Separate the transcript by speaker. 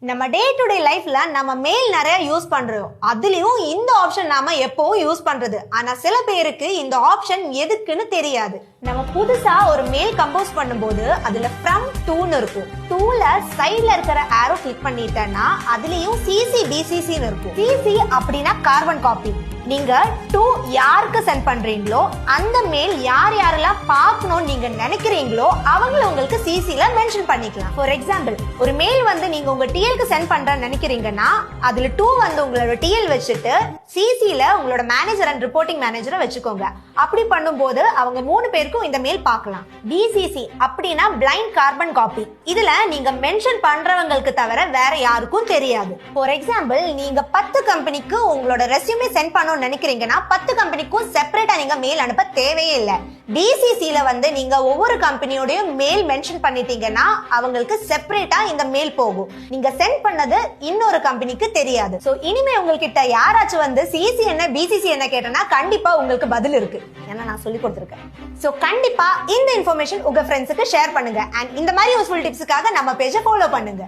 Speaker 1: நம்ம day to day லைஃப்ல நம்ம மெயில் நிறைய யூஸ் பண்றோம். அதுலயும் இந்த ஆப்ஷன் நாம எப்பவும் யூஸ் பண்றது. ஆனா சில பேருக்கு இந்த ஆப்ஷன் எதுக்குன்னு தெரியாது. நம்ம புதுசா ஒரு மெயில் கம்போஸ் பண்ணும்போது அதுல ஃப்ரம் டூன்னு இருக்கும். டூல சைட்ல இருக்கிற ஆரோ கிளிக் பண்ணிட்டேன்னா அதுலயும் சிசி பிசிசின்னு இருக்கும். சிசி அப்படின்னா கார்பன் காப்பி. நீங்க டூ யாருக்கு சென்ட் பண்றீங்களோ அந்த மெயில் யார் யாரெல்லாம் பார்க்கணும்னு நீங்க நினைக்கிறீங்களோ அவங்கள உங்களுக்கு சிசில மென்ஷன் பண்ணிக்கலாம். ஃபார் எக்ஸாம்பிள், ஒரு மெயில் வந்து நீங்க உங்க டிஎல்க்கு சென்ட் பண்றேன்னு நினைக்கிறீங்கன்னா அதுல டூ வந்து உங்களோட டிஎல் வச்சுட்டு சிசில உங்களோட மேனேஜர் அண்ட் ரிப்போர்ட்டிங் மேனேஜரை வச்சுக்கோங்க. அப்படி பண்ணும்போது அவங்க 3 பேருக்கும் இந்த மெயில் பார்க்கலாம். பிசிசி அப்படின்னா பிளைண்ட் கார்பன் காப்பி. இதுல நீங்க மென்ஷன் பண்றவங்களுக்கு தவிர வேற யாருக்கும் தெரியாது. ஃபார் எக்ஸாம்பிள், நீங்க 10 கம்பெனிக்கு உங்களோட ரெஸ்யூமே சென்ட் பண்ண நினைக்கிறீங்கன்னா 10 கம்பெனிக்கும் செப்பரேட்டா நீங்க மெயில் அனுப்ப தேவையே இல்லை. பிசிசில வந்து நீங்க ஒவ்வொரு கம்பெனியோட மெயில் மென்ஷன் பண்ணிட்டீங்கன்னா அவங்களுக்கு செப்பரேட்டா இந்த மெயில் போகும். நீங்க சென்ட் பண்ணது இன்னொரு கம்பெனிக்கு தெரியாது. சோ இனிமே உங்ககிட்ட யாராச்சும் வந்து சிசி என்ன பிசிசி என்ன கேட்டனா கண்டிப்பா உங்களுக்கு பதில் இருக்கு. ஏன்னா நான் சொல்லி கொடுத்திருக்கேன். சோ கண்டிப்பா இந்த இன்ஃபர்மேஷன் உங்க ஃப்ரெண்ட்ஸுக்கு ஷேர் பண்ணுங்க. அண்ட் இந்த மாதிரி யூஸ்ஃபுல் டிப்ஸுக்காக நம்ம பேஜை ஃபாலோ பண்ணுங்க.